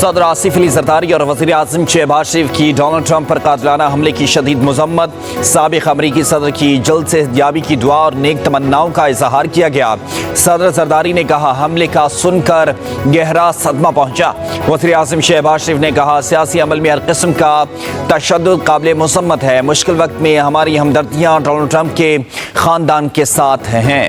सदर आसिफ अली जरदारी और वज़ीर आज़म शहबाज शरीफ की डोनाल्ड ट्रंप पर कातिलाना हमले की शदीद मज़म्मत। साबिक़ अमरीकी सदर की जल्द सेहतयाबी की दुआ और नेक तमन्नाओं का इजहार किया गया। सदर जरदारी ने कहा, हमले का सुनकर गहरा सदमा पहुंचा। वज़ीर आज़म शहबाज शरीफ ने कहा, सियासी अमल में हर किस्म का तशद्दुद काबिल मज़म्मत है। मुश्किल वक्त में हमारी हमदर्दियाँ डोनाल्ड ट्रंप के ख़ानदान के साथ हैं।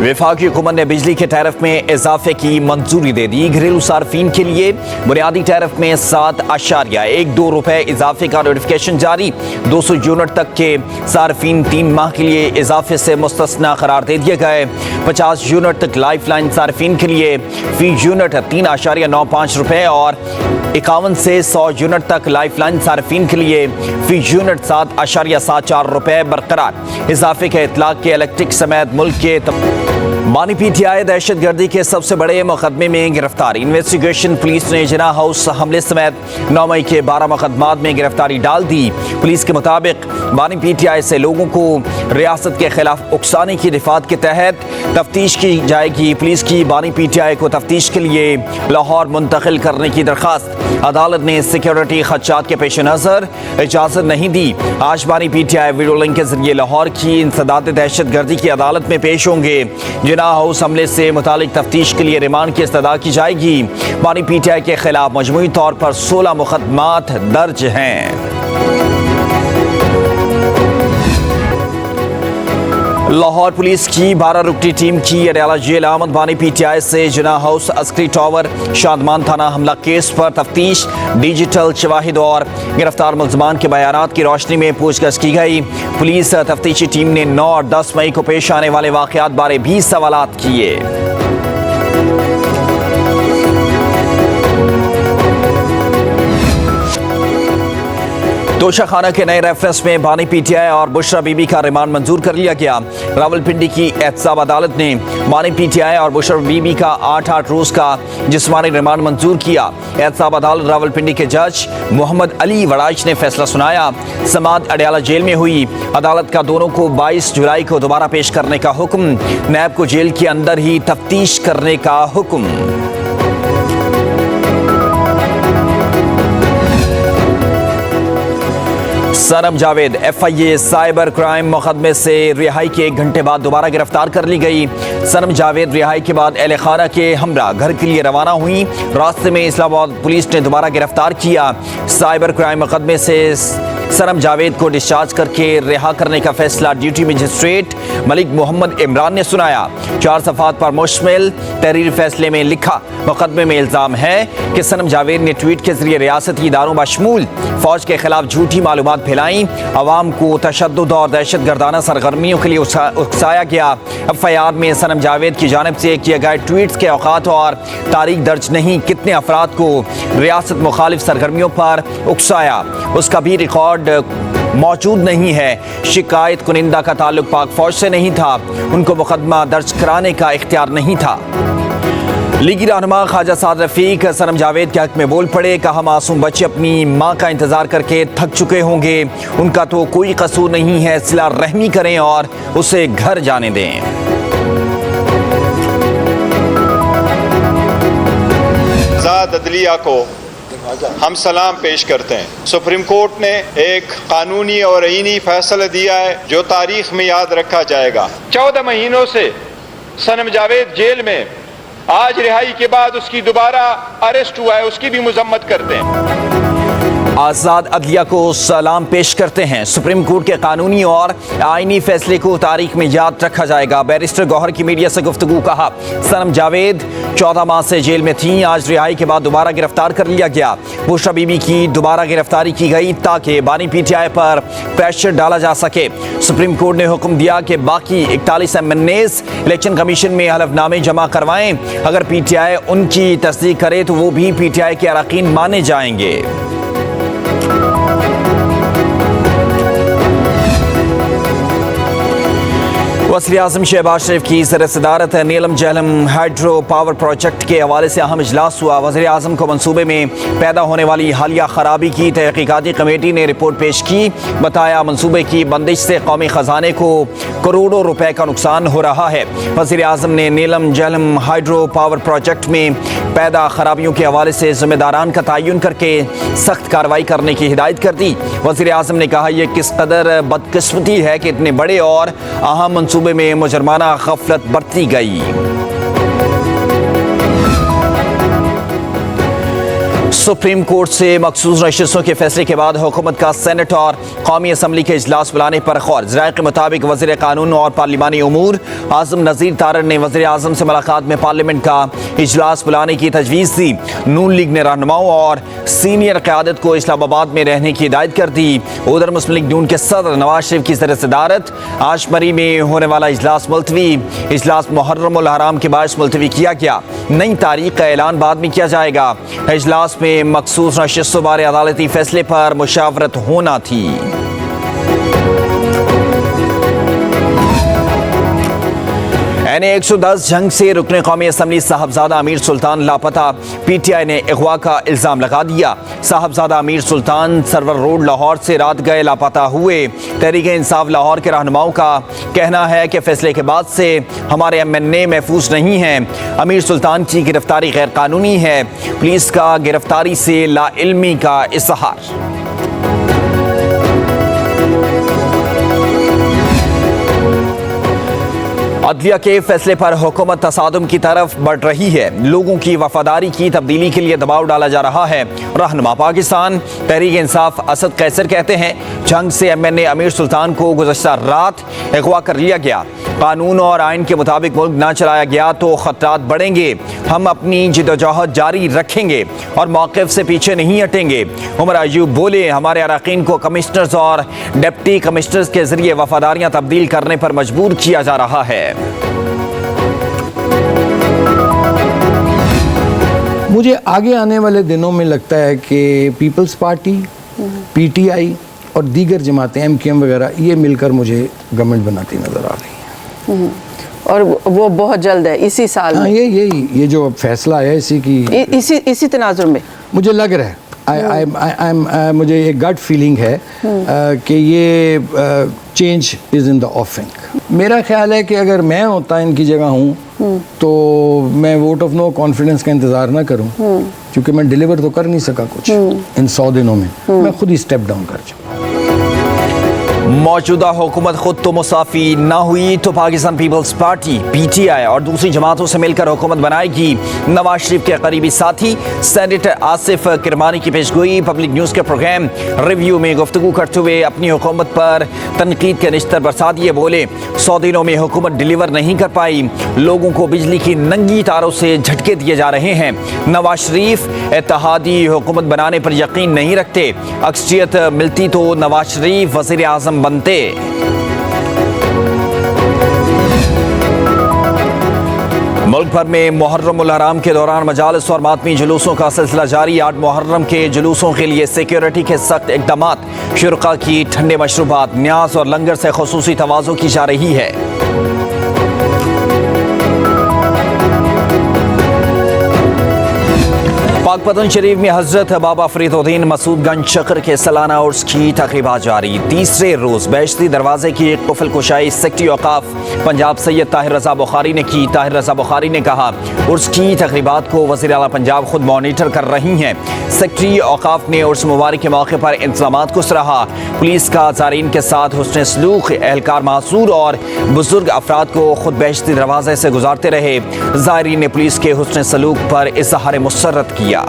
वफाकी हुकूमत ने बिजली के टैरिफ में इजाफे की मंजूरी दे दी। घरेलू सार्फिन के लिए बुनियादी टैरिफ में 7.12 रुपए इजाफे का नोटिफिकेशन जारी। 200 यूनिट तक के सार्फिन 3 माह के लिए इजाफे से मुस्तस्ना करार दे दिए गए। 50 यूनिट तक लाइफ लाइन सार्फिन के लिए फी यूनिट 3.95 रुपए और 51 से 100 यूनिट तक लाइफ लाइन सार्फिन के लिए फी यूनिट 7.74 रुपए बरकरार। इजाफे के इतलाक के इलेक्ट्रिक समेत मुल्क के बानी पीटीआई दहशत गर्दी के सबसे बड़े मुकदमे में गिरफ्तारी। इन्वेस्टिगेशन पुलिस ने जिना हाउस हमले समेत 9 मई के 12 मुकदमात में गिरफ्तारी डाल दी। पुलिस के मुताबिक बानी पीटीआई से लोगों को रियासत के खिलाफ उकसाने की दिफात के तहत तफ्तीश की जाएगी। पुलिस की बानी पीटीआई को तफ्तीश के लिए लाहौर मुंतकिल करने की दरख्वास्त अदालत ने सिक्योरिटी खदशात के पेश नज़र इजाज़त नहीं दी। आज बानी पीटीआई वीडियो लिंक के जरिए लाहौर की इंसदाद दहशत गर्दी की अदालत में पेश होंगे। जिना हाउस हमले से मुतालिक तफ्तीश के लिए रिमांड की इस्तदा की जाएगी। बानी पीटीआई के खिलाफ मजमूई तौर पर 16 मुकदमात दर्ज हैं। लाहौर पुलिस की 12 रुकनी टीम की अडयाला जेल आमद। बानी पीटीआई से जिना हाउस, अस्करी टावर, शादमान थाना हमला केस पर तफ्तीश, डिजिटल शवाहिद और गिरफ्तार मुल्ज़मान के बयानात की रोशनी में पूछताछ की गई। पुलिस तफ्तीशी टीम ने 9 और 10 मई को पेश आने वाले वाक़यात बारे भी सवालात किए। तोशाखाना के नए रेफरेंस में बानी पीटीआई और बुशरा बीबी का रिमांड मंजूर कर लिया गया। रावलपिंडी की एहतसाब अदालत ने बानी पीटीआई और बुशरा बीबी का 8 रोज का जिस्मानी रिमांड मंजूर किया। एहतसाब अदालत रावलपिंडी के जज मोहम्मद अली वड़ाइच ने फैसला सुनाया। समात अडयाला जेल में हुई। अदालत का दोनों को 22 जुलाई को दोबारा पेश करने का हुक्म। नैब को जेल के अंदर ही तफ्तीश करने का हुक्म। सनम जावेद FIA साइबर क्राइम मुकदमे से रिहाई के 1 घंटे बाद दोबारा गिरफ्तार कर ली गई। सनम जावेद रिहाई के बाद अहले खाना के हमरा घर के लिए रवाना हुई। रास्ते में इस्लामाबाद पुलिस ने दोबारा गिरफ्तार किया। साइबर क्राइम मुकदमे से सनम जावेद को डिस्चार्ज करके रिहा करने का फैसला ड्यूटी मजिस्ट्रेट मलिक मोहम्मद इमरान ने सुनाया। 4 सफ़ात पर मुश्तमिल तहरीर फैसले में लिखा, मुकदमे में इल्ज़ाम है कि सनम जावेद ने ट्वीट के जरिए रियासती इदारों बशमूल फौज के खिलाफ झूठी मालूमात फैलाई। अवाम को तशद्दुद और दहशत गर्दाना सरगर्मियों के लिए उकसाया गया। FIR में सनम जावेद की जानिब से किए गए ट्वीट्स के औकात और तारीख दर्ज नहीं, कितने अफराद को रियासत मुखालिफ सरगर्मियों पर उकसाया उसका भी रिकॉर्ड मौजूद नहीं है। शिकायत कुनिंदा का ताल्लुक पाक फौज से नहीं था। उनको मुकदमा दर्ज कराने का इख्तियार नहीं था। लीगी रहनुमा ख्वाजा साद रफीक सनम जावेद के हक में बोल पड़े। कहा, मासूम बच्चे अपनी माँ का इंतजार करके थक चुके होंगे। उनका तो कोई कसूर नहीं है। सिला रहमी करें और उसे घर जाने दें। अदलिया को हम सलाम पेश करते हैं। सुप्रीम कोर्ट ने एक कानूनी और आईनी फैसला दिया है जो तारीख में याद रखा जाएगा। 14 महीनों से सनम जावेद जेल में, आज रिहाई के बाद उसकी दोबारा अरेस्ट हुआ है, उसकी भी मजम्मत करते हैं। आज़ाद अदलिया को सलाम पेश करते हैं। सुप्रीम कोर्ट के कानूनी और आईनी फैसले को तारीख में याद रखा जाएगा। बैरिस्टर गौहर की मीडिया से गुफ्तगू। कहा, सनम जावेद 14 माह से जेल में थी। आज रिहाई के बाद दोबारा गिरफ्तार कर लिया गया। बुशरा बीबी की दोबारा गिरफ्तारी की गई ताकि बानी पीटीआई पर प्रेशर डाला जा सके। सुप्रीम कोर्ट ने हुक्म दिया कि बाकी 41 MNAs इलेक्शन कमीशन में हलफनामे जमा करवाएं। अगर पीटीआई उनकी तस्दीक करे तो वो भी पीटीआई के अरकान माने जाएंगे। वज़ीर-ए-आज़म शहबाज शरीफ की ज़र-ए-सदारत नीलम जहलम हाइड्रो पावर प्रोजेक्ट के हवाले से अहम इजलास हुआ। वज़ीर-ए-आज़म को मंसूबे में पैदा होने वाली हालिया खराबी की तहकीकाती कमेटी ने रिपोर्ट पेश की। बताया मंसूबे की बंदिश से कौमी ख़जाने को करोड़ों रुपए का नुकसान हो रहा है। वज़ीर-ए-आज़म ने नीलम जहलम हाइड्रो पावर प्रोजेक्ट में पैदा खराबियों के हवाले से ज़िम्मेदारान का तयन करके सख्त कार्रवाई करने की हिदायत कर दी। वज़ीर-ए-आज़म ने कहा, यह किस कदर बदकिस्मती है कि इतने बड़े और अहम मंसूबे में मुजरमाना गफलत बरती गई। सुप्रीम कोर्ट से मखसूस नशिस्तों के फैसले के बाद हुकूमत का सेनेट और कौमी असम्बली के इजलास बुलाने पर गौर। ज़राए के मुताबिक वज़ीर कानून और पार्लिमानी उमूर आज़म नज़ीर तारड़ ने वज़ीर-ए-आज़म से मुलाकात में पार्लियामेंट का इजलास बुलाने की तजवीज़ दी। नून लीग ने रहनुमाओं और सीनियर क़यादत को इस्लामाबाद में रहने की हिदायत कर दी। उधर मुस्लिम लीग नून के सदर नवाज शरीफ की ज़र-ए-सदारत आज मरी में होने वाला इजलास मुलतवी। इजलास मुहर्रम उल हराम के बायस मुलतवी किया गया। नई तारीख का ऐलान बाद में किया जाएगा। इजलास में मखसूस नशिस्तों बारे अदालती फैसले पर मुशावरत होना थी। NA-110 जंग से रुकने कौमी असम्बली साहबजादा अमीर सुल्तान लापता। PTI ने अगवा का इल्ज़ाम लगा दिया। साहबजादा अमीर सुल्तान सरवर रोड लाहौर से रात गए लापता हुए। तहरीक इंसाफ लाहौर के रहनुमाओं का कहना है कि फैसले के बाद से हमारे MNA महफूज नहीं हैं। अमीर सुल्तान की गिरफ्तारी गैर कानूनी है। पुलिस का गिरफ्तारी से लाइल्मी का इज़हार। अदलिया के फैसले पर हुकूमत तसादुम की तरफ बढ़ रही है। लोगों की वफादारी की तब्दीली के लिए दबाव डाला जा रहा है। रहनुमा पाकिस्तान तहरीक इंसाफ असद कैसर कहते हैं, जंग से MNA अमीर सुल्तान को गुज़श्ता रात अगवा कर लिया गया। कानून और आइन के मुताबिक मुल्क ना चलाया गया तो खतरात बढ़ेंगे। हम अपनी जिद्दोजहद जारी रखेंगे और मौक़िफ़ से पीछे नहीं हटेंगे। उमर अयूब बोले, हमारे अरकान को कमिश्नर्स और डिप्टी कमिश्नर्स के जरिए वफादारियाँ तब्दील करने पर मजबूर किया जा रहा है। मुझे आगे आने वाले दिनों में लगता है कि पीपल्स पार्टी, PTI और दीगर जमातें MKM वगैरह ये मिलकर मुझे गवर्नमेंट बनाती नज़र आ रही हैं। और वो बहुत जल्द है, इसी साल में। ये जो फैसला है इसी तनाजुर में मुझे लग रहा है। मुझे एक गट फीलिंग है कि ये चेंज इज़ इन द ऑफिंग। मेरा ख्याल है कि अगर मैं होता इनकी जगह हूँ तो मैं वोट ऑफ नो कॉन्फिडेंस का इंतज़ार ना करूँ, क्योंकि मैं डिलीवर तो कर नहीं सका कुछ इन 100 दिनों में। मैं खुद ही स्टेप डाउन कर जाऊँ। मौजूदा हुकूमत खुद तो मुसाफी ना हुई तो पाकिस्तान पीपल्स पार्टी PTI और दूसरी जमातों से मिलकर हुकूमत बनाएगी। नवाज शरीफ के करीबी साथी सेनेटर आसिफ किरमानी की पेशगोई पब्लिक न्यूज़ के प्रोग्राम रिव्यू में गुफ्तगू करते हुए अपनी हुकूमत पर तनकीद के निश्तर बरसा दिए। बोले, 100 दिनों में हुकूमत डिलीवर नहीं कर पाई। लोगों को बिजली की नंगी तारों से झटके दिए जा रहे हैं। नवाज शरीफ इत्तेहादी हुकूमत बनाने पर यकीन नहीं रखते। अक्सरियत मिलती तो नवाज शरीफ वज़ीर-ए-आज़म बनते। मुल्क भर में मुहर्रम उल हराम के दौरान मजालिस और मातमी जुलूसों का सिलसिला जारी। 8 मुहर्रम के जुलूसों के लिए सिक्योरिटी के सख्त इक़दामात। शुरका की ठंडे मशरूबात, न्याज और लंगर से खुसूसी तवाज़ो की जा रही है। पाकपतन शरीफ में हजरत बाबा फरीदुद्दीन मसूदगंज शक्र के सालाना उर्स की तकरीबात जारी। तीसरे रोज़ बेहश्ती दरवाजे की एक कुफल कुशाई सेक्रेटरी औकाफ पंजाब सैयद ताहिर रज़ा बुखारी ने की। ताहिर रज़ा बुखारी ने कहा, उर्स की तकरीबात को वज़ीर आला पंजाब खुद मॉनिटर कर रही हैं। सेक्रेटरी औकाफ ने उर्स मुबारक के मौके पर इंतज़ामात को सराहा। पुलिस का ज़ारीन के साथ हुस्न सलूक, एहलकार मासूर और बुजुर्ग अफराद को खुद बेहश्ती दरवाजे से गुजारते रहे। ज़ारीन ने पुलिस के हुस्न सलूक पर इज़हार मुसर्रत किया।